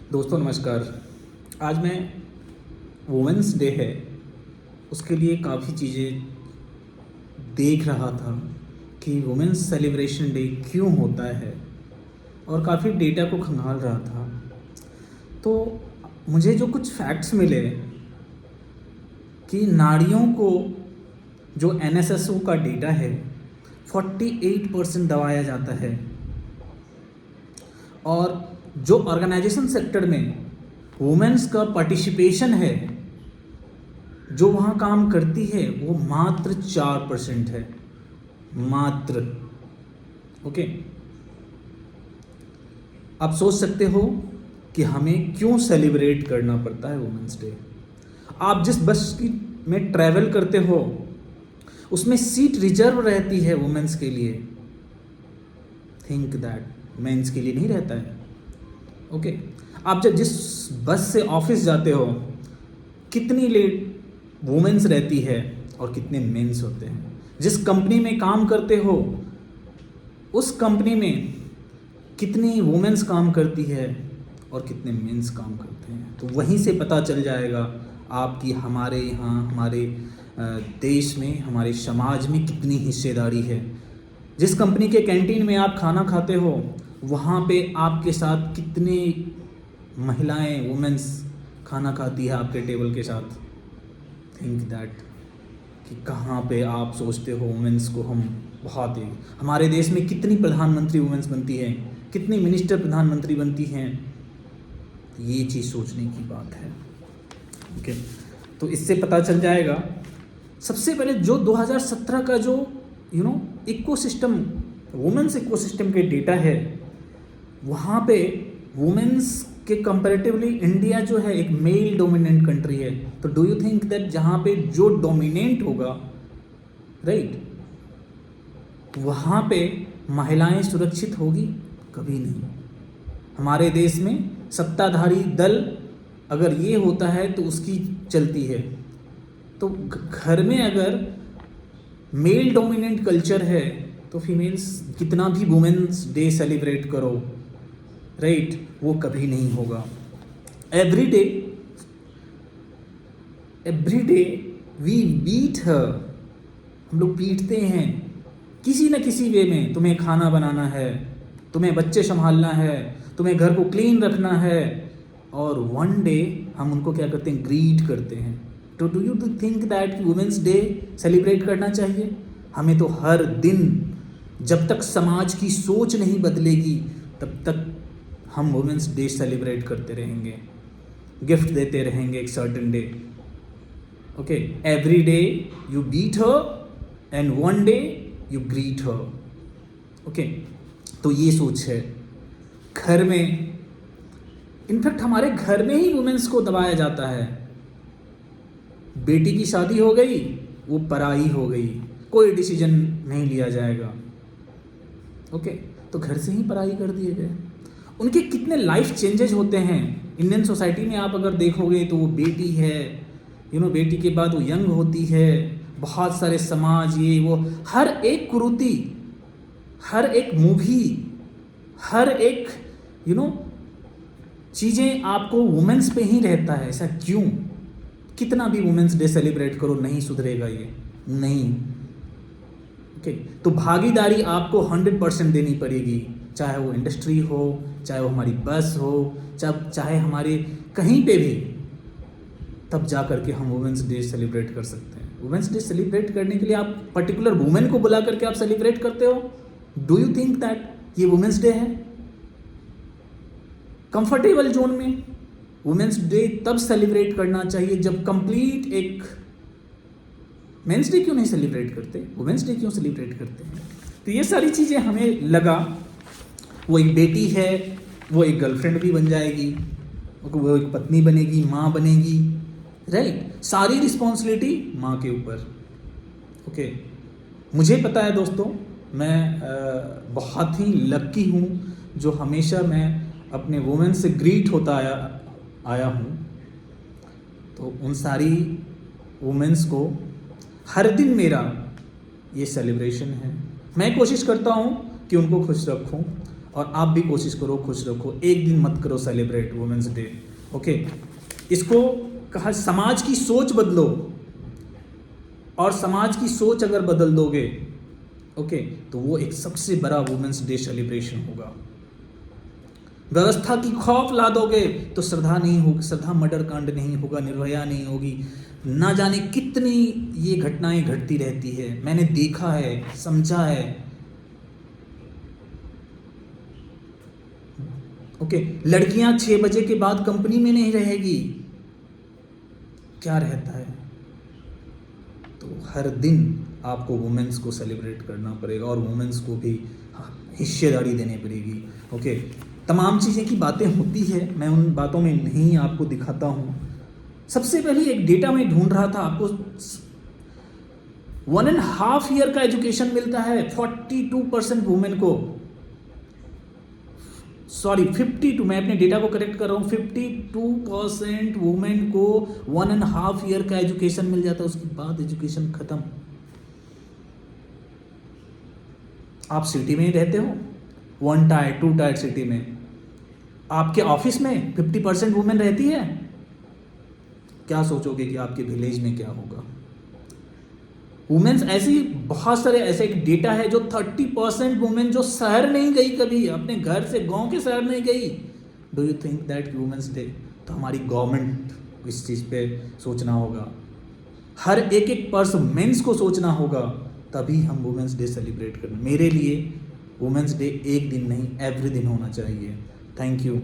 दोस्तों नमस्कार। आज मैं वुमेंस डे है उसके लिए काफ़ी चीज़ें देख रहा था कि वुमेंस सेलिब्रेशन डे क्यों होता है और काफ़ी डेटा को खंगाल रहा था। तो मुझे जो कुछ फैक्ट्स मिले कि नारियों को जो एनएसएसओ का डेटा है 48% दबाया जाता है और जो ऑर्गेनाइजेशन सेक्टर में वुमेन्स का पार्टिसिपेशन है जो वहाँ काम करती है वो मात्र 4% है, मात्र। ओके, आप सोच सकते हो कि हमें क्यों सेलिब्रेट करना पड़ता है वुमेन्स डे। आप जिस बस की में ट्रैवल करते हो उसमें सीट रिजर्व रहती है वुमेन्स के लिए। थिंक दैट मेंस के लिए नहीं रहता है। ओके, आप जब जिस बस से ऑफिस जाते हो कितनी लेट वुमेन्स रहती है और कितने मेंस होते हैं। जिस कंपनी में काम करते हो उस कंपनी में कितनी वुमेन्स काम करती है और कितने मेंस काम करते हैं। तो वहीं से पता चल जाएगा आपकी हमारे यहाँ हमारे देश में हमारे समाज में कितनी हिस्सेदारी है। जिस कंपनी के कैंटीन में आप खाना खाते हो वहाँ पे आपके साथ कितने महिलाएं वुमेन्स खाना खाती है आपके टेबल के साथ। थिंक दैट कि कहाँ पे आप सोचते हो वुमेन्स को हम बहुत ही हमारे देश में कितनी प्रधानमंत्री वुमेन्स बनती है, कितनी मिनिस्टर प्रधानमंत्री बनती हैं। ये चीज़ सोचने की बात है। ओके, तो इससे पता चल जाएगा। सबसे पहले जो 2017 का जो इकोसिस्टम वुमेन्स इकोसिस्टम के डेटा है वहाँ पे वुमेन्स के कंपैरेटिवली इंडिया जो है एक मेल डोमिनेंट कंट्री है। तो डू यू थिंक दैट जहाँ पे जो डोमिनेंट होगा राइट वहाँ पे महिलाएं सुरक्षित होगी? कभी नहीं। हमारे देश में सत्ताधारी दल अगर ये होता है तो उसकी चलती है। तो घर में अगर मेल डोमिनेंट कल्चर है तो फीमेल्स कितना भी वुमेन्स डे सेलिब्रेट करो राइट वो कभी नहीं होगा। Every day we beat her, हम लोग पीटते हैं किसी न किसी वे में। तुम्हें खाना बनाना है, तुम्हें बच्चे संभालना है, तुम्हें घर को क्लीन रखना है, और वन डे हम उनको क्या करते हैं, ग्रीट करते हैं। तो do you think that women's day celebrate करना चाहिए? हमें तो हर दिन जब तक समाज की सोच नहीं बदलेगी तब तक हम वुमेंस डे सेलिब्रेट करते रहेंगे, गिफ्ट देते रहेंगे एक certain day. Okay, every day you beat her and one day you greet her. Okay, तो ये सोच है। घर में इनफैक्ट हमारे घर में ही वुमेन्स को दबाया जाता है। बेटी की शादी हो गई वो पराई हो गई, कोई डिसीजन नहीं लिया जाएगा। ओके, तो घर से ही पराई कर दिए गए। उनके कितने लाइफ चेंजेस होते हैं इंडियन सोसाइटी में। आप अगर देखोगे तो वो बेटी है, बेटी के बाद वो यंग होती है, बहुत सारे समाज ये वो, हर एक कुरीति, हर एक मूवी, हर एक चीज़ें आपको वुमेन्स पे ही रहता है। ऐसा क्यों? कितना भी वुमेन्स डे सेलिब्रेट करो नहीं सुधरेगा ये, नहीं। ओके, तो भागीदारी आपको 100% देनी पड़ेगी, चाहे वो इंडस्ट्री हो, चाहे वो हमारी बस हो, चाहे हमारे कहीं पे भी। तब जा करके हम वुमेन्स डे सेलिब्रेट कर सकते हैं। वुमेन्स डे सेलिब्रेट करने के लिए आप पर्टिकुलर वुमेन को बुला करके आप सेलिब्रेट करते हो? डू यू थिंक दैट ये वुमेन्स डे है? कंफर्टेबल जोन में वुमेन्स डे तब सेलिब्रेट करना चाहिए जब कंप्लीट एक मेंस डे क्यों नहीं सेलिब्रेट करते, वुमेन्स डे क्यों सेलिब्रेट करते हैं? तो ये सारी चीज़ें हमें लगा वो एक बेटी है, वो एक गर्लफ्रेंड भी बन जाएगी, वो एक पत्नी बनेगी, माँ बनेगी राइट। सारी रिस्पॉन्सिबिलिटी माँ के ऊपर। ओके, मुझे पता है दोस्तों, मैं बहुत ही लक्की हूँ जो हमेशा मैं अपने वुमेन से ग्रीट होता आया हूँ। तो उन सारी वुमेन्स को हर दिन मेरा ये सेलिब्रेशन है। मैं कोशिश करता हूँ कि उनको खुश रखूँ और आप भी कोशिश करो खुश रखो, एक दिन मत करो सेलिब्रेट वुमेन्स डे। ओके, इसको कहा समाज की सोच बदलो, और समाज की सोच अगर बदल दोगे ओके तो वो एक सबसे बड़ा वुमेन्स डे सेलिब्रेशन होगा। व्यवस्था की खौफ ला दोगे तो श्रद्धा नहीं होगी, श्रद्धा मर्डर कांड नहीं होगा, निर्भया नहीं होगी, ना जाने कितनी ये घटनाएं घटती रहती है, मैंने देखा है, समझा है। ओके, लड़कियां 6 बजे के बाद कंपनी में नहीं रहेगी, क्या रहता है? तो हर दिन आपको वुमेन्स को सेलिब्रेट करना पड़ेगा और वुमेन्स को भी हिस्सेदारी देनी पड़ेगी। ओके, तमाम चीज़ें की बातें होती है, मैं उन बातों में नहीं आपको दिखाता हूँ। सबसे पहले एक डेटा में ढूंढ रहा था, आपको 1.5 ईयर का एजुकेशन मिलता है 42% वुमेन को, सॉरी 52, मैं अपने डेटा को करेक्ट कर रहा हूँ, 52% वुमेन को 1.5 ईयर का एजुकेशन मिल जाता है, उसके बाद एजुकेशन खत्म। आप सिटी में ही रहते हो, 1 टायर 2 टायर सिटी में, आपके ऑफिस में 50% वुमेन रहती है, क्या सोचोगे कि आपके विलेज में क्या होगा? वुमेन्स ऐसी बहुत सारे ऐसे एक डेटा है जो 30% वुमेन जो शहर नहीं गई, कभी अपने घर से गांव के शहर नहीं गई। Do you think that women's day? तो हमारी गवर्नमेंट इस चीज़ पे सोचना होगा, हर एक पर्सन मेंस को सोचना होगा, तभी हम वुमेन्स डे सेलिब्रेट करें। मेरे लिए वुमेन्स डे एक दिन नहीं, एवरी दिन होना चाहिए। Thank you.